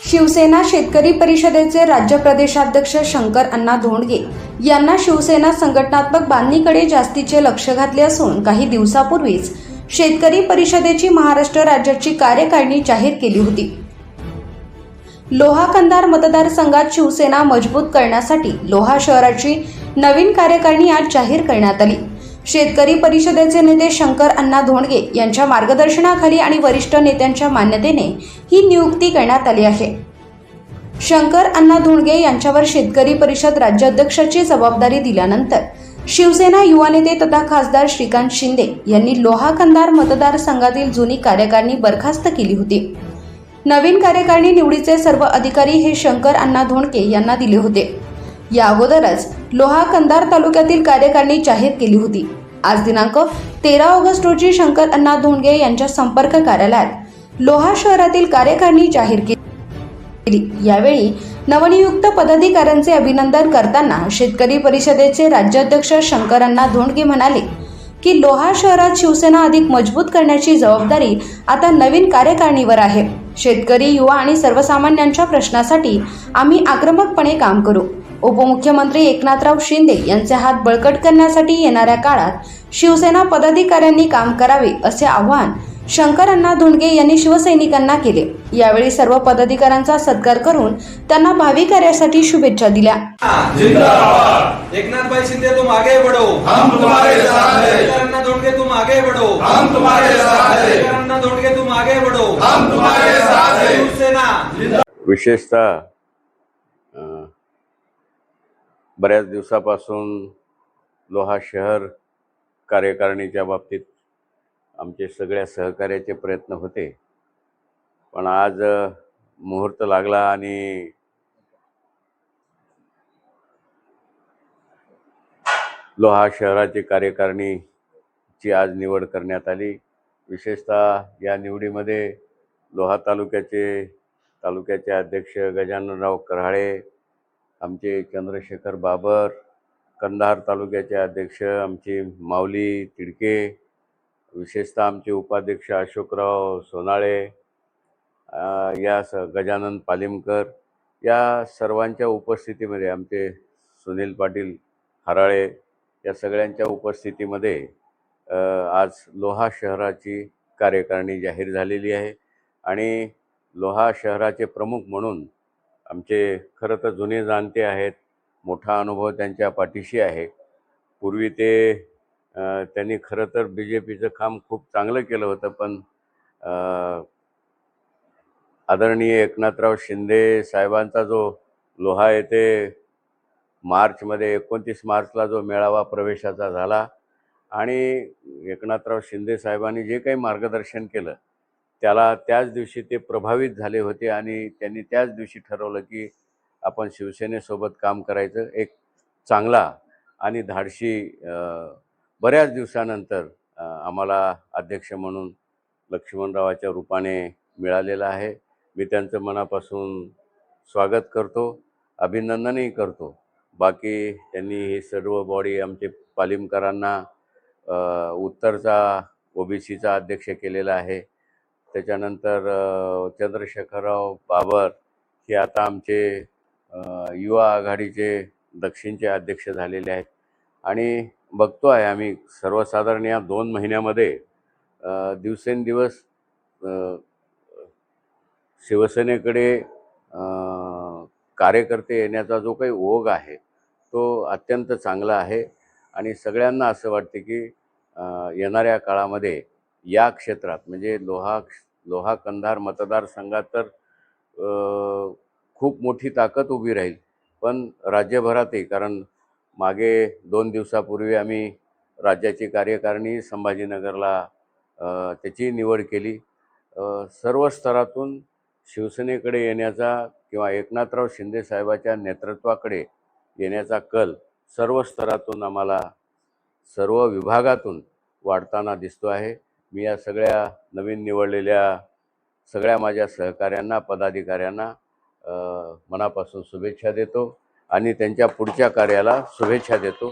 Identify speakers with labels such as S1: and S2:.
S1: शिवसेना शेतकरी परिषदेचे राज्य प्रदेशाध्यक्ष शंकर अण्णा धोंडगे यांना शिवसेना संघटनात्मक बांधणीकडे जास्तीचे लक्ष घातले असून काही दिवसापूर्वीच शेतकरी परिषदेची महाराष्ट्र राज्याची कार्यकारिणी जाहीर केली होती। लोहा कंधार मतदारसंघात शिवसेना मजबूत करण्यासाठी लोहा शहराची नवीन कार्यकारिणी आज जाहीर करण्यात आली। शेतकरी परिषदेचे नेते शंकर अण्णा धोंडगे यांच्या मार्गदर्शनाखाली आणि वरिष्ठ नेत्यांच्या मान्यतेने ही नियुक्ती करण्यात आली आहे। शंकर अण्णा धोंडगे यांच्यावर शेतकरी परिषद राज्याध्यक्षाची जबाबदारी दिल्यानंतर शिवसेना युवा नेते तथा खासदार श्रीकांत शिंदे यांनी लोहा कंधार मतदारसंघातील जुनी कार्यकारिणी बरखास्त केली होती। नवीन कार्यकारिणी निवडीचे सर्व अधिकारी हे शंकर अण्णा धोंडगे यांना दिले होते। या अगोदरच लोहा कंधार तालुक्यातील कार्यकारिणी जाहीर केली होती। आज दिनांक 13 ऑगस्ट रोजी शंकर अण्णा धोंडगे यांच्या संपर्क कार्यालयात लोहा शहरातील कार्यकारिणी जाहीर केली। यावेळी नवनियुक्त पदाधिकाऱ्यांचे अभिनंदन करताना शेतकरी परिषदेचे राज्याध्यक्ष शंकर अण्णा धोंडगे म्हणाले की लोहा शहरात शिवसेना अधिक मजबूत करण्याची जबाबदारी आता नवीन कार्यकारिणीवर आहे। शेतकरी, युवा आणि सर्वसामान्यांच्या प्रश्नासाठी आम्ही आक्रमकपणे काम करू। उपमुख्यमंत्री एकनाथराव शिंदे यांचे हात बळकट करण्यासाठी येणाऱ्या काळात शिवसेना पदाधिकाऱ्यांनी काम करावे असे आवाहन शंकर अण्णा धोंडगे यांनी शिवसैनिकांना केले। यावेळी सर्व पदाधिकाऱ्यांचा सत्कार करून त्यांना भावी कार्यासाठी शुभेच्छा दिल्या।
S2: जिंदाबाद। एकनाथ भाई शिंदे तुम आगे बढ़ो, हम तुम्हारे साथ हैं। शंकर अण्णा धोंडगे तुम आगे बढ़ो, हम तुम्हारे साथ हैं। शंकर अण्णा धोंडगे तुम आगे बढ़ो, हम तुम्हारे साथ हैं। शिवसेना
S3: विशेषतः बऱ्याच दिवसापासून लोहा शहर कार्यकारिणीच्या बाबतीत आमचे सगळ्या सहकार्याचे प्रयत्न होते, पण आज मुहूर्त लागला आणि लोहा शहराची कार्यकारिणीची आज निवड करण्यात आली। विशेषतः या निवडीमध्ये लोहा तालुक्याचे अध्यक्ष गजाननराव कराळे, आमचे चंद्रशेखर बाबर, कंधार तालुक्याचे अध्यक्ष आमचे माऊली तिडके, विशेषतः आमचे उपाध्यक्ष अशोकराव सोनाळे, गजानन पालिमकर, या सर्वांच्या उपस्थितीमध्ये आमचे सुनील पाटील हराळे, या सगळ्यांच्या उपस्थितीमध्ये आज लोहा शहराची कार्यकारिणी जाहीर झालेली आहे। आणि लोहा शहराचे प्रमुख म्हणून आमचे खरं तर जुने जाणते आहेत, मोठा अनुभव त्यांच्या पाठीशी आहे। पूर्वी त्यांनी खरं तर BJPचं काम खूप चांगलं केलं होतं, पण आदरणीय एकनाथराव शिंदे साहेबांचा जो लोहा येथे मार्चमध्ये 29 मार्चला जो मेळावा प्रवेशाचा झाला आणि एकनाथराव शिंदे साहेबांनी जे काही मार्गदर्शन केलं त्याच दिवशी ते प्रभावित झाले होते आणि त्यांनी त्याच दिवशी ठरवलं की आपण शिवसेनेसोबत काम करायचं। एक चांगला आणि धाडशी बऱ्याच दिवसानंतर आम्हाला अध्यक्ष म्हणून लक्ष्मणरावाच्या रूपाने मिळालेला आहे। मी त्यांचं मनापासून स्वागत करतो, अभिनंदनही करतो। बाकी त्यांनी ही सर्व बॉडी आमचे पालिमकरांना उत्तरचा OBCचा अध्यक्ष केलेला आहे। त्याच्यानंतर चंद्रशेखरराव बाबर हे आता आमचे युवा आघाडीचे दक्षिणचे अध्यक्ष झालेले आहेत। आणि बघतो आहे आम्ही सर्वसाधारण या 2 महिन्यामध्ये दिवसेंदिवस शिवसेनेकडे कार्यकर्ते येण्याचा जो काही ओघ आहे तो अत्यंत चांगला आहे। आणि सगळ्यांना असं वाटते की येणाऱ्या काळामध्ये या क्षेत्रात म्हणजे लोहा कंधार मतदारसंघात तर खूप मोठी ताकद उभी राहील, पण राज्यभरातही, कारण मागे 2 दिवसापूर्वी आम्ही राज्याची कार्यकारिणी संभाजीनगरला त्याची निवड केली। सर्व स्तरातून शिवसेनेकडे येण्याचा किंवा एकनाथराव शिंदे साहेबाच्या नेतृत्वाकडे येण्याचा कल सर्व स्तरातून आम्हाला सर्व विभागातून वाढताना दिसतो आहे। मी या सगळ्या नवीन निवडलेल्या सगळ्या माझ्या सहकाऱ्यांना, पदाधिकाऱ्यांना मनापासून शुभेच्छा देतो आणि त्यांच्या पुढच्या कार्याला शुभेच्छा देतो।